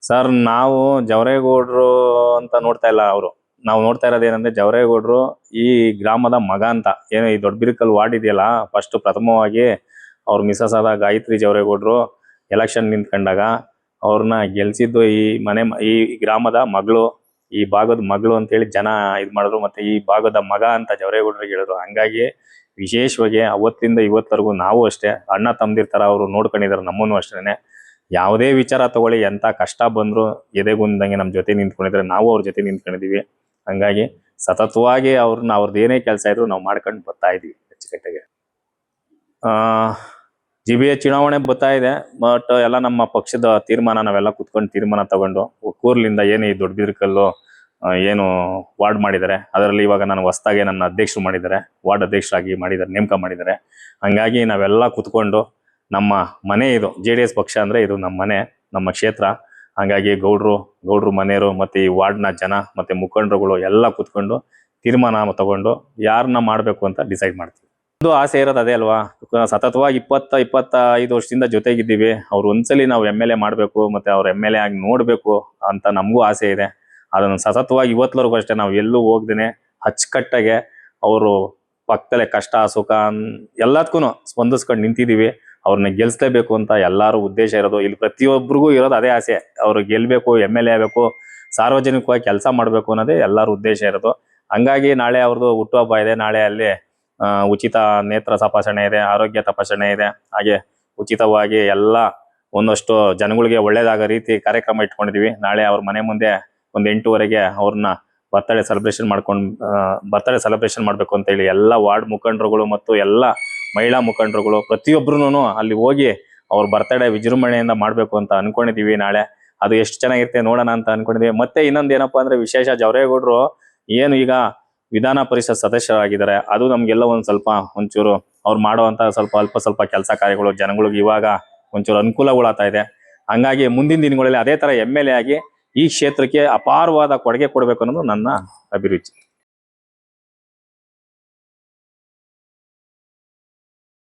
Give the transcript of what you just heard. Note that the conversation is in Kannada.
ಸರ್ ನಾವು ಜವರೇಗೌಡರು ಅಂತ ನೋಡ್ತಾ ಇಲ್ಲ. ಅವರು ನಾವು ನೋಡ್ತಾ ಇರೋದು ಏನಂದ್ರೆ ಜವರೇಗೌಡರು ಈ ಗ್ರಾಮದ ಮಗ ಅಂತ. ಏನು ಈ ದೊಡ್ಡಬಿರಕಲ್ ವಾರ್ಡ್ ಇದೆಯಲ್ಲ, ಫಸ್ಟ್ ಪ್ರಥಮವಾಗಿ ಅವ್ರ ಮಿಸಸ್ ಆದ ಗಾಯತ್ರಿ ಜವರೇಗೌಡರು ಎಲೆಕ್ಷನ್ ನಿಂತ್ಕೊಂಡಾಗ ಅವ್ರನ್ನ ಗೆಲ್ಸಿದ್ದು ಈ ಗ್ರಾಮದ ಮಗಳು, ಈ ಭಾಗದ ಮಗಳು ಅಂತೇಳಿ ಜನ ಇದು ಮಾಡಿದ್ರು. ಮತ್ತೆ ಈ ಭಾಗದ ಮಗ ಅಂತ ಜವರೇಗೌಡರಿಗೆ ಹೇಳಿದ್ರು. ಹಂಗಾಗಿ ವಿಶೇಷವಾಗಿ ಅವತ್ತಿಂದ ಇವತ್ತವರೆಗೂ ನಾವು ಅಷ್ಟೇ ಅಣ್ಣ ತಮ್ಮದಿರ್ತಾರ ಅವರು ನೋಡ್ಕೊಂಡಿದ್ದಾರೆ ನಮ್ಮನ್ನು ಅಷ್ಟೇನೆ. ಯಾವುದೇ ವಿಚಾರ ತಗೊಳ್ಳಿ, ಎಂತ ಕಷ್ಟ ಬಂದ್ರು ಎದೆಗುಂದಂಗೆ ನಮ್ಮ ಜೊತೆ ನಿಂತ್ಕೊಂಡಿದ್ರೆ ನಾವು ಅವ್ರ ಜೊತೆ ನಿಂತ್ಕೊಂಡಿದೀವಿ. ಹಂಗಾಗಿ ಸತತವಾಗಿ ಅವ್ರದ್ದು ಏನೇ ಕೆಲಸ ಇದ್ರು ನಾವು ಮಾಡ್ಕೊಂಡು ಬರ್ತಾ ಇದೀವಿ ಅಚ್ಚುಕಟ್ಟಾಗಿ. GBA ಚುನಾವಣೆ ಬರ್ತಾ ಇದೆ. ಬಟ್ ಎಲ್ಲ ನಮ್ಮ ಪಕ್ಷದ ತೀರ್ಮಾನ ನಾವೆಲ್ಲ ಕುತ್ಕೊಂಡು ತೀರ್ಮಾನ ತಗೊಂಡು ಕೂರ್ಲಿಂದ ಏನು ಈ ದೊಡ್ಡಬಿರಕಲ್ಲು ಏನು ವಾರ್ಡ್ ಮಾಡಿದ್ದಾರೆ, ಅದರಲ್ಲಿ ಇವಾಗ ನಾನು ಹೊಸದಾಗಿ ನನ್ನ ಅಧ್ಯಕ್ಷರು ಮಾಡಿದ್ದಾರೆ, ವಾರ್ಡ್ ಅಧ್ಯಕ್ಷರಾಗಿ ಮಾಡಿದ್ದಾರೆ, ನೇಮಕ ಮಾಡಿದ್ದಾರೆ. ಹಂಗಾಗಿ ನಾವೆಲ್ಲ ಕುತ್ಕೊಂಡು ನಮ್ಮ ಮನೆ ಇದು JDS ಪಕ್ಷ ಅಂದ್ರೆ ಇದು ನಮ್ಮ ಮನೆ, ನಮ್ಮ ಕ್ಷೇತ್ರ. ಹಾಗಾಗಿ ಗೌಡ್ರು ಮನೆಯವರು ಮತ್ತೆ ಈ ವಾರ್ಡ್ನ ಜನ ಮತ್ತೆ ಮುಖಂಡರುಗಳು ಎಲ್ಲ ಕುತ್ಕೊಂಡು ತೀರ್ಮಾನ ತಗೊಂಡು ಯಾರನ್ನ ಮಾಡಬೇಕು ಅಂತ ಡಿಸೈಡ್ ಮಾಡ್ತೀವಿ. ಒಂದು ಆಸೆ ಇರೋದು ಅದೇ ಅಲ್ವಾ, ಸತತವಾಗಿ 25 ವರ್ಷದಿಂದ ಜೊತೆಗಿದ್ದೀವಿ. ಅವ್ರು ಒಂದ್ಸಲಿ ನಾವು MLA ಮಾಡಬೇಕು ಮತ್ತೆ ಅವ್ರ MLA ಆಗಿ ನೋಡ್ಬೇಕು ಅಂತ ನಮಗೂ ಆಸೆ ಇದೆ. ಅದನ್ನು ಸತತವಾಗಿ ಇವತ್ತವರೆಗೂ ಅಷ್ಟೇ ನಾವು ಎಲ್ಲೂ ಹೋಗ್ದೇನೆ ಅಚ್ಚುಕಟ್ಟಾಗೆ ಅವರು ಪಕ್ಕದಲ್ಲೇ ಕಷ್ಟ ಸುಖ ಎಲ್ಲದಕ್ಕೂ ಸ್ಪಂದಿಸ್ಕೊಂಡು ನಿಂತಿದ್ದೀವಿ. ಅವ್ರನ್ನ ಗೆಲ್ಸ್ಲೇಬೇಕು ಅಂತ ಎಲ್ಲಾರು ಉದ್ದೇಶ ಇರೋದು. ಇಲ್ಲಿ ಪ್ರತಿಯೊಬ್ಬರಿಗೂ ಇರೋದು ಅದೇ ಆಸೆ, ಅವ್ರು ಗೆಲ್ಬೇಕು, MLA ಆಗಬೇಕು, ಸಾರ್ವಜನಿಕವಾಗಿ ಕೆಲಸ ಮಾಡಬೇಕು ಅನ್ನೋದೇ ಎಲ್ಲಾರು ಉದ್ದೇಶ ಇರೋದು. ಹಂಗಾಗಿ ನಾಳೆ ಅವ್ರದ್ದು ಹುಟ್ಟುಹಬ್ಬ ಇದೆ. ನಾಳೆ ಅಲ್ಲಿ ಉಚಿತ ನೇತ್ರ ತಪಾಸಣೆ ಇದೆ, ಆರೋಗ್ಯ ತಪಾಸಣೆ ಇದೆ. ಹಾಗೆ ಉಚಿತವಾಗಿ ಎಲ್ಲ ಒಂದಷ್ಟು ಜನಗಳಿಗೆ ಒಳ್ಳೇದಾಗೋ ರೀತಿ ಕಾರ್ಯಕ್ರಮ ಇಟ್ಕೊಂಡಿದೀವಿ. ನಾಳೆ ಅವ್ರ ಮನೆ ಮುಂದೆ ಒಂದು 8:30ಗೆ ಅವ್ರನ್ನ ಬರ್ತಡೇ ಸೆಲೆಬ್ರೇಷನ್ ಮಾಡ್ಬೇಕು ಅಂತ ಹೇಳಿ ಎಲ್ಲ ವಾರ್ಡ್ ಮುಖಂಡರುಗಳು ಮತ್ತು ಎಲ್ಲ ಮಹಿಳಾ ಮುಖಂಡರುಗಳು ಪ್ರತಿಯೊಬ್ಬರು ಅಲ್ಲಿ ಹೋಗಿ ಅವ್ರ ಬರ್ತಡೇ ವಿಜೃಂಭಣೆಯಿಂದ ಮಾಡ್ಬೇಕು ಅಂತ ಅನ್ಕೊಂಡಿದೀವಿ. ನಾಳೆ ಅದು ಎಷ್ಟು ಚೆನ್ನಾಗಿರುತ್ತೆ ನೋಡೋಣ ಅಂತ ಅನ್ಕೊಂಡಿದೀವಿ. ಮತ್ತೆ ಇನ್ನೊಂದು ಏನಪ್ಪಾ ಅಂದ್ರೆ ವಿಶೇಷ, ಜವರೇಗೌಡರು ಏನು ಈಗ ವಿಧಾನ ಪರಿಷತ್ ಸದಸ್ಯರಾಗಿದ್ದಾರೆ, ಅದು ನಮ್ಗೆಲ್ಲ ಒಂಚೂರು ಅವ್ರು ಮಾಡುವಂತ ಸ್ವಲ್ಪ ಕೆಲಸ ಕಾರ್ಯಗಳು ಜನಗಳಿಗೆ ಇವಾಗ ಒಂಚೂರು ಅನುಕೂಲಗಳಾಗ್ತಾ ಇದೆ. ಹಂಗಾಗಿ ಮುಂದಿನ ದಿನಗಳಲ್ಲಿ ಅದೇ ತರ MLA ಆಗಿ ಈ ಕ್ಷೇತ್ರಕ್ಕೆ ಅಪಾರವಾದ ಕೊಡುಗೆ ಕೊಡ್ಬೇಕು ಅನ್ನೋದು ನನ್ನ ಅಭಿರುಚಿ.